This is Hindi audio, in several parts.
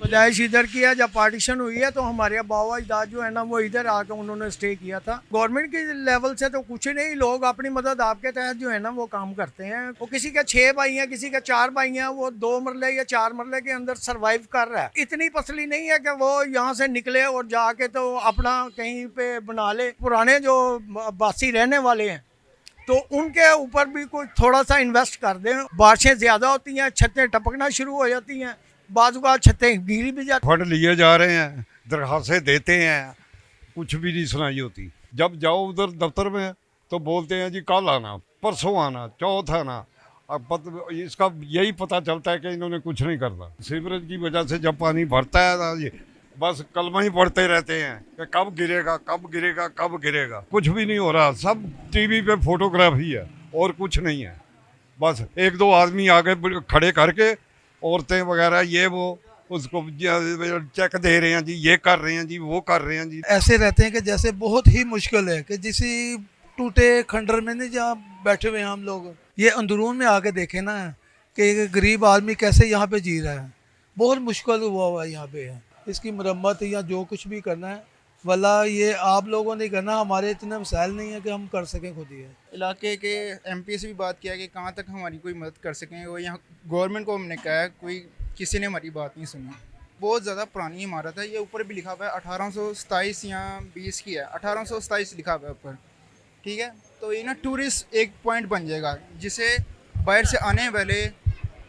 पैदाइश इधर की है। जब पार्टीशन हुई है तो हमारे अब्बा अजदाद जो है ना वो इधर आकर उन्होंने स्टे किया था। गवर्नमेंट के लेवल से तो कुछ नहीं, लोग अपनी मदद आपके तहत जो है ना वो काम करते हैं। वो किसी के 6 भाई हैं, किसी के 4 भाई हैं, वो 2 मरले या 4 मरले के अंदर सरवाइव कर रहा है। इतनी पसली नहीं है कि वो यहाँ से निकले और जाके तो अपना कहीं पे बना ले। पुराने जो बासी रहने वाले हैं तो उनके ऊपर भी कोई थोड़ा सा इन्वेस्ट कर दें। बारिशें ज़्यादा होती हैं, छतें टपकना शुरू हो जाती हैं, बाजू का छतें गिरी भी जाती। फंड लिए जा रहे हैं, दरखास्तें देते हैं, कुछ भी नहीं सुनाई होती। जब जाओ उधर दफ्तर में तो बोलते हैं जी कल आना, परसों आना, चौथ आना। अब इसका यही पता चलता है कि इन्होंने कुछ नहीं करना। सीवरेज की वजह से जब पानी भरता है ना ये बस कलमा ही पढ़ते रहते हैं कि कब गिरेगा, कब गिरेगा, कब गिरेगा। कुछ भी नहीं हो रहा, सब टीवी पे फोटोग्राफी है और कुछ नहीं है। बस 1-2 आदमी आगे खड़े करके औरतें वगैरह ये वो उसको चेक दे रहे हैं जी, ये कर रहे हैं जी, वो कर रहे हैं जी। ऐसे रहते हैं कि जैसे बहुत ही मुश्किल है कि जिसी टूटे खंडर में नहीं जहाँ बैठे हुए हैं हम लोग। ये अंदरून में आके देखे ना कि एक गरीब आदमी कैसे यहाँ पे जी रहा है। बहुत मुश्किल हुआ है यहाँ पे। इसकी मरम्मत या जो कुछ भी करना है वल्ला ये आप लोगों ने करना, हमारे इतने मसाइल नहीं है कि हम कर सकें खुद ही। इलाके के एमपी से भी बात किया कि कहाँ तक हमारी कोई मदद कर सकें। वो यहाँ गवर्नमेंट को हमने कहा है, कोई किसी ने हमारी बात नहीं सुनी। बहुत ज़्यादा पुरानी इमारत है, ये ऊपर भी लिखा हुआ है 1827 या 20 की है, 1827 लिखा हुआ है ऊपर। ठीक है, तो ये ना टूरिस्ट एक पॉइंट बन जाएगा जिसे बाहर से आने वाले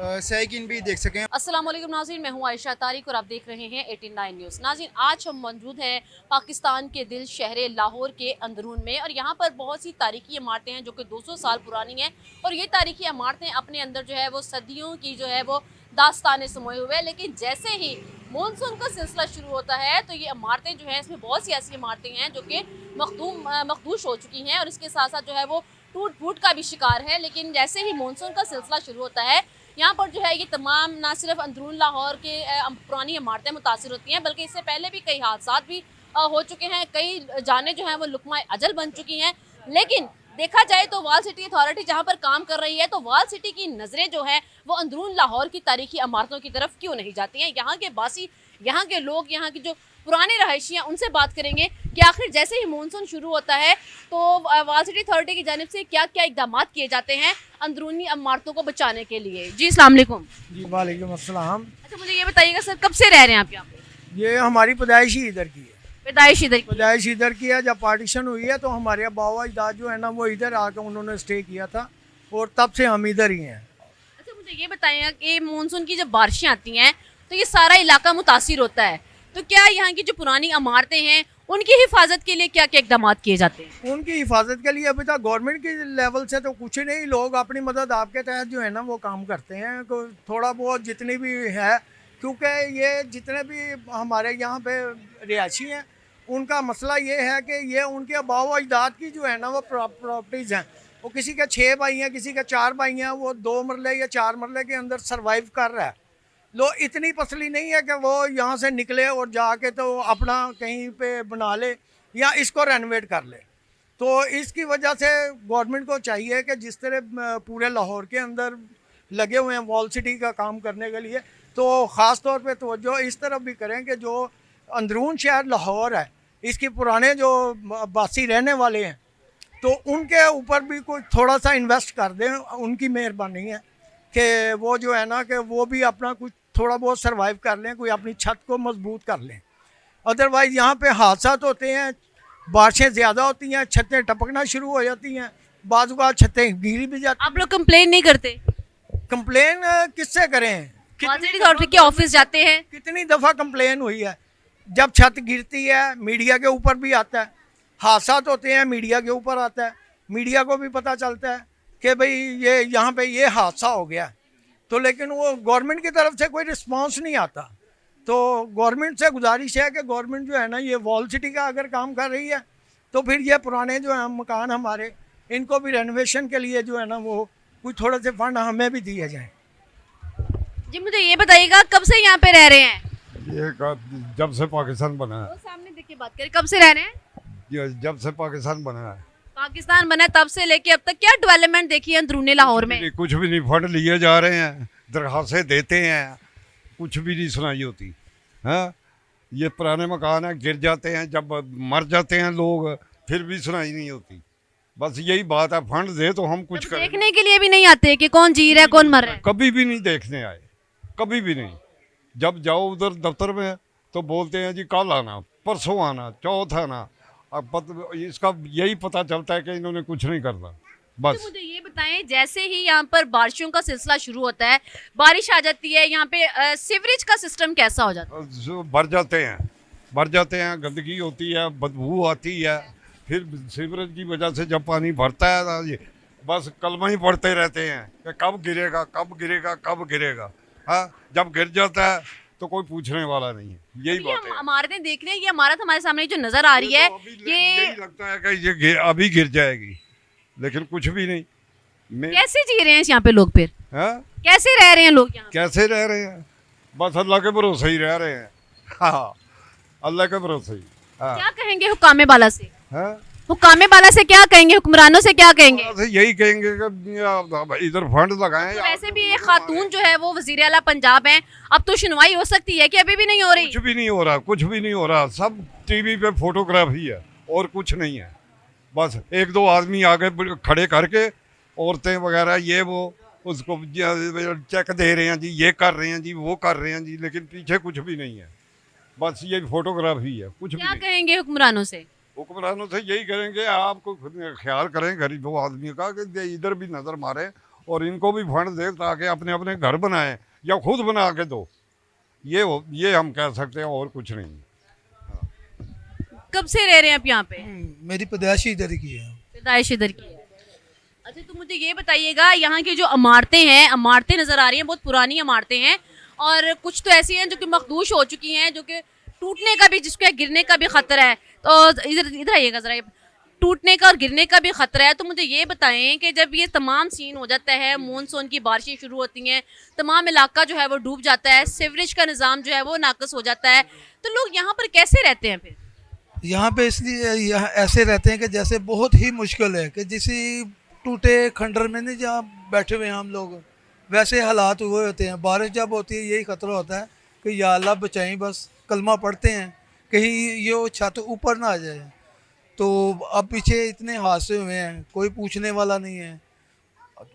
साइकिन भी देख सकें। अस्सलाम वालेकुम नाज़रीन, मैं हूँ आयशा तारिक और आप देख रहे हैं 89 न्यूज़। नाज़रीन, आज हम मौजूद हैं पाकिस्तान के दिल शहर लाहौर के अंदरून में और यहाँ पर बहुत सी तारीखी इमारतें हैं जो कि 200 साल पुरानी हैं। और ये तारीखी इमारतें अपने अंदर जो है वो सदियों की जो है वो दास्तानें समोए हुए हैं। लेकिन जैसे ही मानसून का सिलसिला शुरू होता है तो ये इमारतें जो हैं, इसमें बहुत सी ऐसी इमारतें हैं जो कि मखदूश हो चुकी हैं और इसके साथ साथ जो है वो टूट फूट का भी शिकार है। लेकिन जैसे ही मानसून का सिलसिला शुरू होता है यहाँ पर जो है ये तमाम ना सिर्फ अंदरून लाहौर के पुरानी इमारतें मुतासिर होती हैं, बल्कि इससे पहले भी कई हादसा भी हो चुके हैं। कई जाने जो हैं वो लुकमा अजल बन चुकी हैं। लेकिन देखा जाए तो वाल सिटी अथॉरिटी जहाँ पर काम कर रही है तो वाल सिटी की नज़रें जो हैं वो अंदरून लाहौर की तारीखी इमारतों की तरफ क्यों नहीं जाती हैं। यहाँ के बासी, यहाँ के लोग, यहाँ की जो पुराने रहायशी हैं उनसे बात करेंगे कि आखिर जैसे ही मानसून शुरू होता है तो वाल सिटी अथॉरिटी की जानिब से क्या क्या इकदाम किए जाते हैं अंदरूनी इमारतों को बचाने के लिए। जी अस्सलाम वालेकुम। जी वालेकुम अस्सलाम। अच्छा, मुझे ये बताइएगा सर, कब से रह रहे हैं आप यहाँ पे? ये हमारी पैदाइश ही इधर की है। पैदाइश इधर की? पैदाइश इधर की है। जब पार्टीशन हुई है तो हमारे अब्बा अजदाद जो है ना वो इधर आकर उन्होंने स्टे किया था और तब से हम इधर ही हैं। अच्छा, मुझे ये बताइएगा कि मानसून की जब बारिशें आती हैं तो ये सारा इलाका मुतासिर होता है, तो क्या यहाँ की जो पुरानी इमारतें हैं उनकी हिफाजत के लिए क्या क्या इकदाम किए जाते हैं? उनकी हिफाजत के लिए अभी तक गवर्नमेंट के लेवल से तो कुछ नहीं, लोग अपनी मदद आपके तहत जो है ना वो काम करते हैं। थोड़ा बहुत जितनी भी है, क्योंकि ये जितने भी हमारे यहाँ पे रिहायशी हैं उनका मसला ये है कि ये उनके अब्बा अजदाद की जो है ना वो प्रॉपर्टीज़ हैं। वो किसी के 6 भाई हैं, किसी के 4 भाई हैं, वो 2 मरले या 4 मरले के अंदर सर्वाइव कर रहा है। लो इतनी पसली नहीं है कि वो यहाँ से निकले और जाके तो अपना कहीं पे बना ले या इसको रेनोवेट कर ले। तो इसकी वजह से गवर्नमेंट को चाहिए कि जिस तरह पूरे लाहौर के अंदर लगे हुए हैं वॉल सिटी का काम करने के लिए, तो ख़ास तौर पे तवज्जो इस तरफ भी करें कि जो अंदरून शहर लाहौर है इसके पुराने जो बासी रहने वाले हैं तो उनके ऊपर भी कोई थोड़ा सा इन्वेस्ट कर दें। उनकी मेहरबानी है कि वो जो है ना कि वो भी अपना कुछ थोड़ा बहुत सरवाइव कर लें, कोई अपनी छत को मजबूत कर लें। अदरवाइज़ यहाँ पे हादसा होते हैं, बारिशें ज़्यादा होती हैं, छतें टपकना शुरू हो जाती हैं, बाजू का छतें गिरी भी जाती। आप लोग कंप्लेन नहीं करते? कंप्लेन किससे करें? अथॉरिटी के ऑफिस जाते हैं? कितनी दफ़ा कंप्लेन हुई है। जब छत गिरती है मीडिया के ऊपर भी आता है, हादसा होते हैं मीडिया के ऊपर आता है, मीडिया को भी पता चलता है कि भाई ये यहाँ पे ये हादसा हो गया। तो लेकिन वो गवर्नमेंट की तरफ से कोई रिस्पांस नहीं आता। तो गवर्नमेंट से गुजारिश है कि गवर्नमेंट जो है ना ये वॉल सिटी का अगर काम कर रही है तो फिर ये पुराने जो है मकान हमारे, इनको भी रेनोवेशन के लिए जो है ना वो कुछ थोड़े से फंड हमें भी दिए जाएँ। जी मुझे ये बताइएगा कब से यहाँ पे रह रहे हैं? ये जब से पाकिस्तान बना है। वो सामने देख के बात करें, कब से रह रहे हैं? ये जब से पाकिस्तान बना है। पाकिस्तान बना तब से लेके अब तक क्या डेवलपमेंट देखी है अंदरूनी लाहौर में? कुछ भी नहीं, फंड लिए जा रहे हैं, दरखास्तें देते हैं, कुछ भी नहीं सुनाई होती। हाँ, ये पुराने मकान हैं, गिर जाते हैं, जब मर जाते हैं लोग फिर भी सुनाई नहीं होती। बस यही बात है, फंड दे तो हम कुछ जब करें। देखने के लिए भी नहीं आते कि कौन जी रहा है कौन मर रहा है। कभी भी नहीं देखने आए, कभी भी नहीं। जब जाओ उधर दफ्तर में तो बोलते हैं जी कल आना, परसों आना, चौथ आना। अब इसका यही पता चलता है कि इन्होंने कुछ नहीं करना तो बस। मुझे ये बताएं, जैसे ही यहाँ पर बारिशों का सिलसिला शुरू होता है, बारिश आ जाती है, यहाँ पे सीवरेज का सिस्टम कैसा हो जाता है? जो भर जाते हैं, गंदगी होती है, बदबू आती है। फिर सीवरेज की वजह से जब पानी भरता है ना ये बस कलमा ही पढ़ते रहते हैं कि कब गिरेगा, कब गिरेगा, कब गिरेगा। हाँ, जब गिर जाता है तो कोई पूछने वाला नहीं है। यही ये बात है। इमारतें देख रहे हैं, ये इमारत हमारे सामने जो नजर आ रही है, तो अभी ये यही लगता है कि अभी गिर जाएगी, लेकिन कुछ भी नहीं। मैं कैसे जी रहे हैं यहाँ पे लोग? फिर हाँ, कैसे रह रहे हैं लोग यहाँ पे? कैसे रह रहे हैं? बस अल्लाह के भरोसे ही रह रहे हैं। हाँ, अल्लाह के भरोसे ही। हाँ, क्या कहेंगे हुक्कामे बाला से? हाँ? हुक्कामे बाला से क्या कहेंगे, हुक्मरानों से क्या कहेंगे? बस यही कहेंगे कि इधर फंड लगाएं। तो वैसे भी एक खातून जो है वो वजीर आला पंजाब हैं, अब तो सुनवाई हो सकती है कि अभी भी नहीं हो रही? कुछ भी नहीं हो रहा, कुछ भी नहीं हो रहा। सब टीवी पे फोटोग्राफी है और कुछ नहीं है। बस एक दो आदमी आगे खड़े करके औरतें वगैरह ये वो उसको चेक दे रहे हैं जी, ये कर रहे हैं जी, वो कर रहे हैं जी, लेकिन पीछे कुछ भी नहीं है। बस ये फोटोग्राफी है, कुछ भी क्या नहीं। कहेंगे हुक्मरानों से? हुक्मरानों से यही करेंगे, आपको खुद ख्याल करें गरीबों आदमी का कि इधर भी नज़र मारें और इनको भी फंड दें ताकि अपने अपने घर बनाएं या खुद बना के दो। ये हम कह सकते हैं, और कुछ नहीं। कब से रह रहे हैं आप यहाँ पे? मेरी पैदाइश ही इधर की है। पैदाइश इधर की है। अच्छा, तो मुझे ये बताइएगा, यहाँ की जो इमारतें हैं, इमारतें नज़र आ रही हैं, बहुत पुरानी इमारतें हैं और कुछ तो ऐसी हैं जो कि मखदूश हो चुकी हैं, जो कि टूटने का भी, जिसको गिरने का भी खतरा है। तो इधर आइएगा ज़रा, टूटने का और गिरने का भी खतरा है। तो मुझे ये बताएं कि जब ये तमाम सीन हो जाता है, मानसून की बारिशें शुरू होती हैं, तमाम इलाका जो है वो डूब जाता है, सीवरेज का निज़ाम जो है वो नाकस हो जाता है, तो लोग यहाँ पर कैसे रहते हैं फिर? यहाँ पे इसलिए यहाँ ऐसे रहते हैं कि जैसे बहुत ही मुश्किल है कि जिस टूटे खंडर में नहीं जहाँ बैठे हुए हैं हम लोग, वैसे हालात हुए होते हैं। बारिश जब होती है यही ख़तरा होता है कि या अल्लाह बचाएं, बस कलमा पढ़ते हैं कहीं ये छत ऊपर ना आ जाए। तो अब पीछे इतने हादसे हुए हैं, कोई पूछने वाला नहीं है।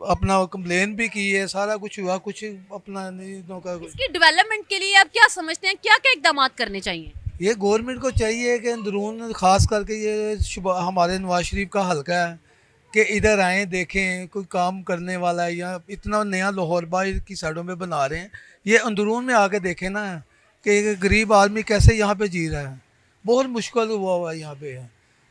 अपना कंप्लेन भी की है, सारा कुछ हुआ, कुछ अपना नहीं का। इसकी डेवलपमेंट के लिए आप क्या समझते हैं, क्या क्या इकदाम करने चाहिए? ये गवर्नमेंट को चाहिए कि अंदरून ख़ास करके ये हमारे नवाज शरीफ का हल्का है कि इधर आएँ, देखें कोई काम करने वाला है। या इतना नया लाहौर बाहर की साइडों में बना रहे हैं, ये अंदरून में आके देखें ना कि गरीब आदमी कैसे यहाँ पे जी रहा है। बहुत मुश्किल हुआ है यहाँ पे है।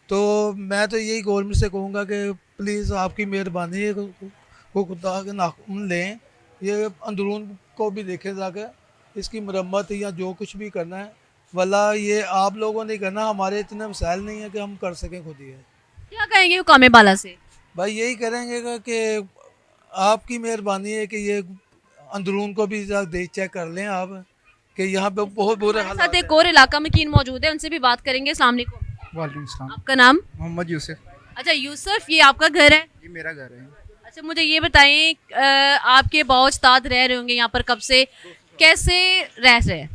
तो मैं तो यही गवर्नमेंट से कहूँगा कि प्लीज़ आपकी मेहरबानी है को खुदा के नाखून लें, ये अंदरून को भी देखें जाकर, इसकी मरम्मत या जो कुछ भी करना है। वला ये आप लोगों ने करना, हमारे इतने मसाइल नहीं है कि हम कर सकें खुद ही है। क्या कहेंगे हुक्कामे बाला से? भाई यही करेंगे कि आपकी मेहरबानी है कि ये अंदरून को भी चेक कर लें आप कि यहाँ पे बहुत बुरे हमारे हालात साथ एक और इलाका मकीन मौजूद है, उनसे भी बात करेंगे। अस्सलाम वालेकुम। वालेकुम सलाम। आपका नाम? मोहम्मद यूसुफ। अच्छा यूसुफ, ये आपका घर है? ये मेरा घर है। अच्छा, मुझे ये बताएं, आपके बाउस्ताद रह रहे होंगे यहाँ पर, कब से, कैसे रह रहे हैं?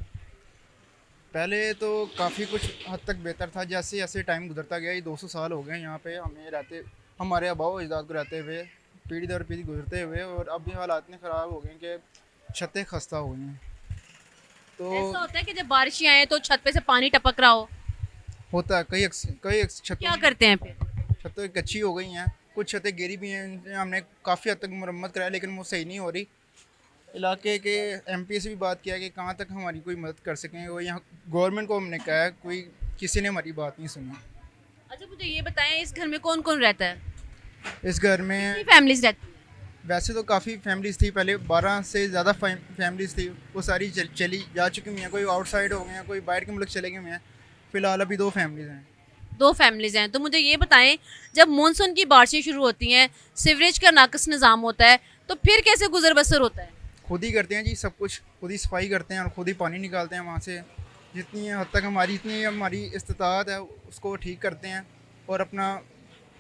पहले तो काफ़ी कुछ हद तक बेहतर था, जैसे जैसे टाइम गुजरता गया। ये 200 साल हो गए यहाँ पे हमें रहते, हमारे आबाओ अजदाद को रहते हुए, पीढ़ी दर पीढ़ी गुजरते हुए, और अब भी हालात इतने ख़राब हो गए कि छतें खस्ता हो गई हैं। तो ऐसा होता है कि जब बारिशें आए तो छत पे से पानी टपक रहा हो, होता है कई क्या छतों करते हैं फिर? छतें कच्ची हो गई हैं, कुछ छतें गिरी भी हैं, इनसे हमने काफ़ी हद तक मरम्मत कराया लेकिन वो सही नहीं हो रही। इलाके के एमपी से भी बात किया कि कहाँ तक हमारी कोई मदद कर सकें, वो यहाँ गवर्नमेंट को हमने कहा है, कोई किसी ने हमारी बात नहीं सुनी। अच्छा, मुझे ये बताएं, इस घर में कौन कौन रहता है? इस घर में कितनी फैमिलीज रहती है? वैसे तो काफ़ी फैमिलीज़ थी, पहले 12 से ज़्यादा फैमिलीज़ थी, वो सारी चली जा चुकी हुई हैं। कोई आउटसाइड हो गए हैं, कोई बाहर के मुल्क चले गए हुए हैं। फ़िलहाल अभी 2 फैमिलीज़ हैं। 2 फैमिलीज हैं। तो मुझे ये बताएं, जब मानसून की बारिशें शुरू होती हैं, सीवरेज का नाकस निज़ाम होता है, तो फिर कैसे गुजर बसर होता है? खुद ही करते हैं जी, सब कुछ खुद ही सफाई करते हैं और खुद ही पानी निकालते हैं वहाँ से। जितनी हद तक इतनी हमारी इस्तात है उसको ठीक करते हैं और अपना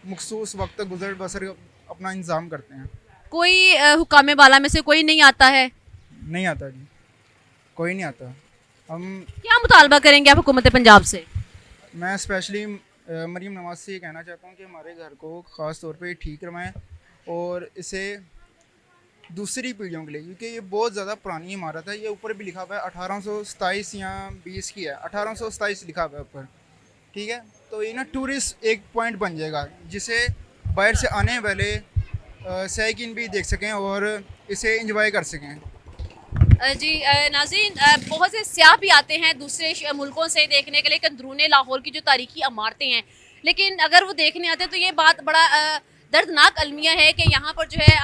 मखसूस वक्त तक गुजर बसर अपना इंतज़ाम करते हैं। कोई हुक्कामे बाला में से कोई नहीं आता है? नहीं आता जी, कोई नहीं आता। हम क्या मुतालबा करेंगे आप हुकूमत पंजाब से? मैं स्पेशली मरीम नवाज से ये कहना चाहता हूँ कि हमारे घर को ख़ास तौर पे ठीक करवाएं और इसे दूसरी पीढ़ियों के लिए, क्योंकि ये बहुत ज़्यादा पुरानी इमारत है। ये ऊपर भी लिखा हुआ है 1827 या 20 की है, 1827 लिखा हुआ है ऊपर, ठीक है। तो ये ना टूरिस्ट एक पॉइंट बन जाएगा जिसे बाहर से आने वाले साइकिन भी देख सकें और इसे एंजॉय कर सकें। जी नाज़रीन, बहुत से सियाह भी आते हैं दूसरे मुल्कों से देखने के लिए कि अंदरूने लाहौर की जो तारीखी इमारतें हैं, लेकिन अगर वो देखने आते हैं तो ये बात बड़ा दर्दनाक अलमिया है कि यहाँ पर जो है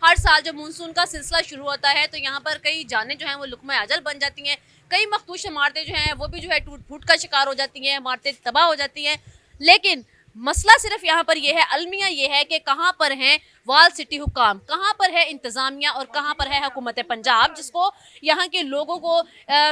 हर साल जब मानसून का सिलसिला शुरू होता है तो यहाँ पर कई जानें जो हैं वो लुक़्मा अजल बन जाती हैं, कई मखदूश इमारतें जो हैं वो भी जो है टूट फूट का शिकार हो जाती हैं, इमारतें तबाह हो जाती हैं। लेकिन मसला सिर्फ यहाँ पर यह है, अलमिया ये है कि कहाँ पर हैं वाल सिटी हुकाम, कहाँ पर है इंतज़ामिया और कहाँ पर है हुकूमत पंजाब, जिसको यहाँ के लोगों को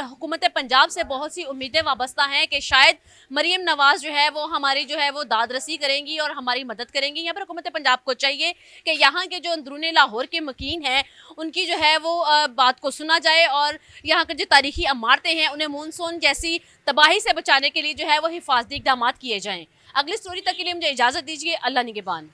हुकूमत पंजाब से बहुत सी उम्मीदें वाबस्ता हैं कि शायद मरीम नवाज़ जो है वो हमारी जो है वो दादरसी करेंगी और हमारी मदद करेंगी। यहाँ पर हुकूमत पंजाब को चाहिए कि यहाँ के जो अंदरूनी लाहौर के मकीन हैं उनकी जो है वो बात को सुना जाए और यहाँ के जो तारीखी इमारतें हैं उन्हें मानसून जैसी तबाही से बचाने के लिए जो है वो हिफाजती इक़दाम किए जाएँ। अगली स्टोरी तक के लिए मुझे इजाज़त दीजिए। अल्लाह निगहबान।